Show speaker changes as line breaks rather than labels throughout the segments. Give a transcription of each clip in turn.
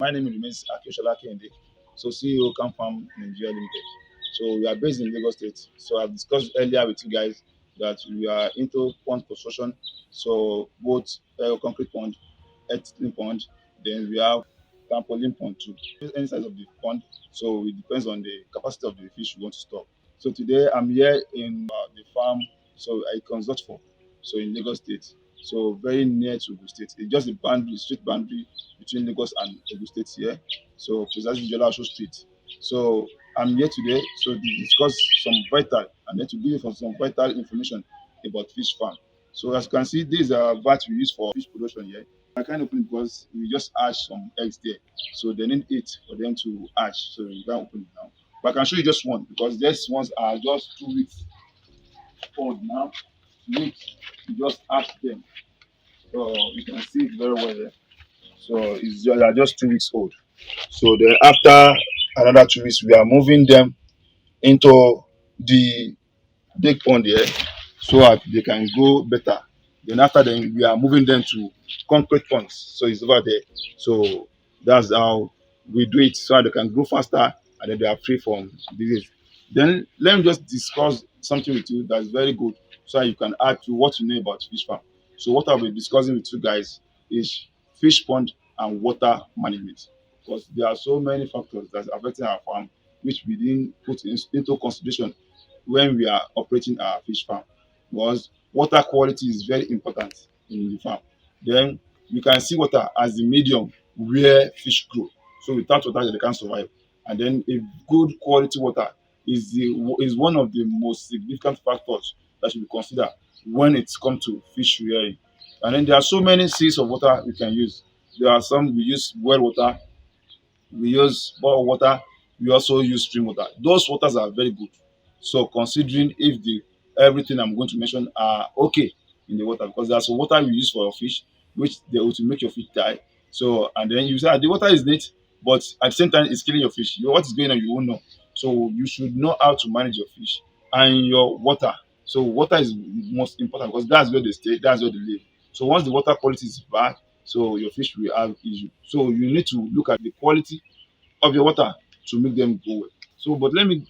My name remains Akishola Kende, so CEO Camp Farm Nigeria Limited. So we are based in Lagos State. So I've discussed earlier with you guys that we are into pond construction. So both concrete pond, ethylene pond, then we have trampoline pond too. Any size of the pond, so it depends on the capacity of the fish you want to store. So today I'm here in the farm, so I consult for, so in Lagos State. So very near to Ogun State. It's just a boundary, street boundary between Lagos and Ogun State here. So precisely Jola Osho Street. So I'm here today so to discuss some vital and then to give you some vital information about fish farm. So as you can see, these are vat we use for fish production here. I can't open it because we just hatch some eggs there. So they need it for them to hatch. So you can't open it now. But I can show you just one because these ones are just 2 weeks old now. You just hatch them. So you can see it very well there. So they are just 2 weeks old. So then after another 2 weeks, we are moving them into the big pond here so that they can grow better. Then after then we are moving them to concrete ponds. So it's over there. So that's how we do it so that they can grow faster and then they are free from disease. Then let me just discuss something with you that's very good so that you can add to what you know about fish farm. So what I'll be discussing with you guys is fish pond and water management because there are so many factors that are affecting our farm which we didn't put into consideration when we are operating our fish farm because water quality is very important in the farm. Then we can see water as the medium where fish grow. So without water they can't survive. And then a good quality water is one of the most significant factors that should be considered when it comes to fish rearing. And then there are so many seas of water we can use. There are some we use well water, we use bottled water, we also use stream water. Those waters are very good. So considering if the everything I'm going to mention are okay in the water because there's some water you use for your fish which they will to make your fish die. So and then you say the water is neat, but at the same time it's killing your fish. What is going on you won't know. So you should know how to manage your fish and your water. So water is most important because that's where they stay, that's where they live. So once the water quality is bad, so your fish will have issue. So you need to look at the quality of your water to make them go well. So, but let me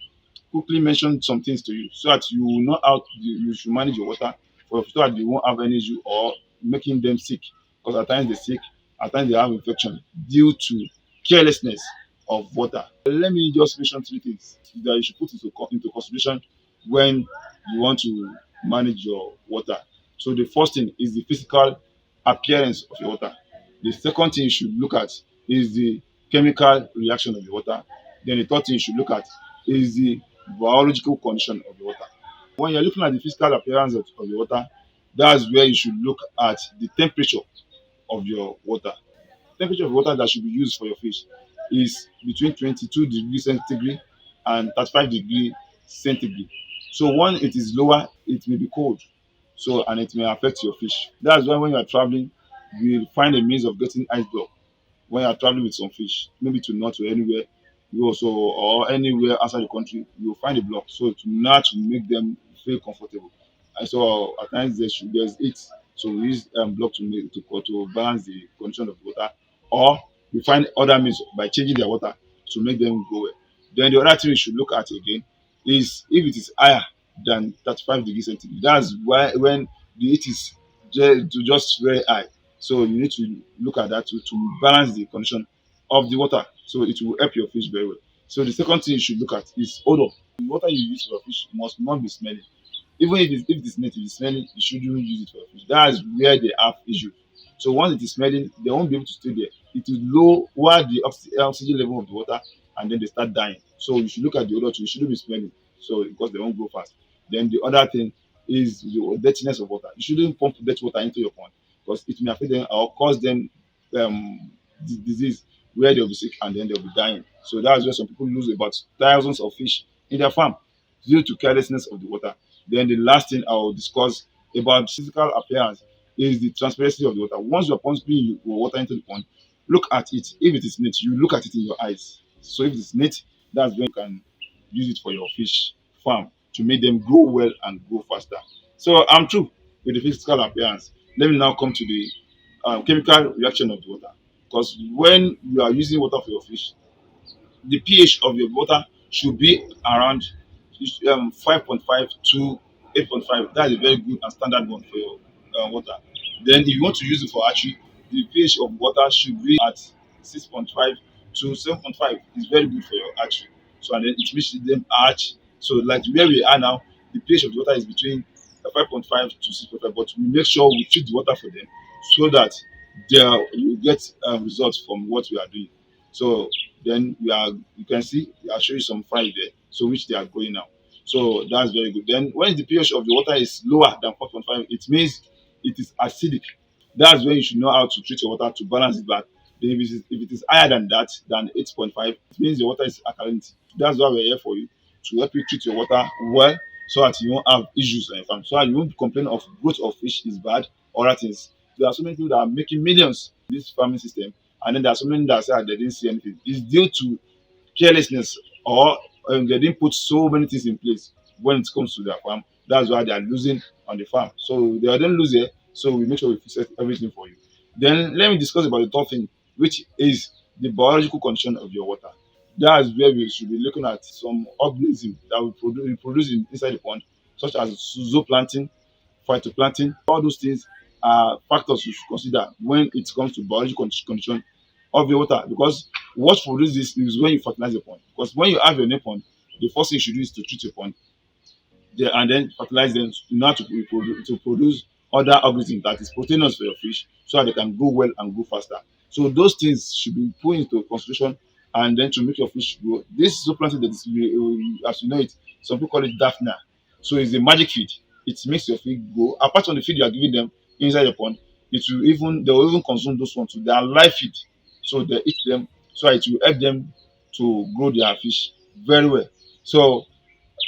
quickly mention some things to you so that you will know how you should manage your water for so that you won't have any issue or making them sick. Because at times they sick, at times they have infection due to carelessness of water. Let me just mention 3 things that you should put into consideration when you want to manage your water. So the first thing is the physical appearance of your water. The second thing you should look at is the chemical reaction of the water. Then the third thing you should look at is the biological condition of the water. When you're looking at the physical appearance of the water, that's where you should look at the temperature of your water. Temperature of water that should be used for your fish is between 22 degrees centigrade and 35 degrees centigrade. So when it is lower, it may be cold. So and it may affect your fish. That's why when you are traveling, you will find a means of getting ice block when you are traveling with some fish, maybe to north or anywhere, you also or anywhere outside the country, you will find a block. So to not to make them feel comfortable. And so at times there's it. So we use block to make to balance the condition of the water, or we find other means by changing their water to make them go well. Then the other thing we should look at again is if it is higher than 35 degrees centigrade. That's why when the heat is just very high, so you need to look at that to balance the condition of the water. So it will help your fish very well. So the second thing you should look at is odor. The water you use for your fish must not be smelling. Even if it is native, it is smelling, you shouldn't use it for your fish. That's where they have issue. So once it is smelling, they won't be able to stay there. It will lower the oxygen level of the water and then they start dying. So you should look at the odor too. You shouldn't be smelling. So because they won't grow fast. Then the other thing is the dirtiness of water. You shouldn't pump dirty water into your pond because it may affect them or cause them disease where they'll be sick and then they'll be dying. So that's where some people lose about thousands of fish in their farm due to carelessness of the water. Then the last thing I will discuss about physical appearance is the transparency of the water. Once you're pumping your water into the pond, look at it. If it is neat, you look at it in your eyes. So if it's neat, that's when you can use it for your fish farm to make them grow well and grow faster. So I'm through with the physical appearance. Let me now come to the chemical reaction of the water. because when you are using water for your fish, the pH of your water should be around 5.5 to 8.5. That's a very good and standard one for your water. Then, if you want to use it for hatchery, the pH of water should be at 6.5 to 7.5. It's very good for your hatchery. So, and then it makes them hatch. So, like where we are now, the pH of the water is between 5.5 to 6.5. But we make sure we treat the water for them so that they will get results from what we are doing. So then you can see I'll show you some fry there, so which they are going now. So that's very good. Then when the pH of the water is lower than 4.5, it means it is acidic. That's when you should know how to treat your water to balance it back. Then if it is higher than that, than 8.5, it means your water is alkalinity. That's why we're here for you, to help you treat your water well, so that you won't have issues on your farm. So that you won't complain of growth of fish is bad or that is. There are so many people that are making millions in this farming system, and then there are so many that say that they didn't see anything. It's due to carelessness, or they didn't put so many things in place when it comes to their farm. That's why they are losing on the farm. So they didn't lose it. So we make sure we fix everything for you. Then let me discuss about the third thing, which is the biological condition of your water. That is where we should be looking at some organisms that we produce inside the pond, such as zooplankton, phytoplankton. All those things are factors you should consider when it comes to biological condition of your water, because what produces this is when you fertilize the pond. Because when you have your new pond, the first thing you should do is to treat your pond there, and then fertilize them in order to produce other organisms that is proteinous for your fish, so that they can grow well and grow faster. So those things should be put into consideration, and then to make your fish grow. This zooplankton that is, as you know it, some people call it Daphnia. So it's a magic feed. It makes your fish grow. Apart from the feed you are giving them inside the pond, they will even consume those ones. So they are live feed. So they eat them, so it will help them to grow their fish very well. So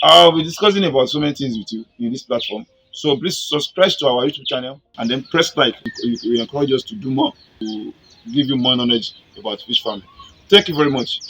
I'll be discussing about so many things with you in this platform. So please subscribe to our YouTube channel and then press like. We encourage us to do more, to give you more knowledge about fish farming. Thank you very much.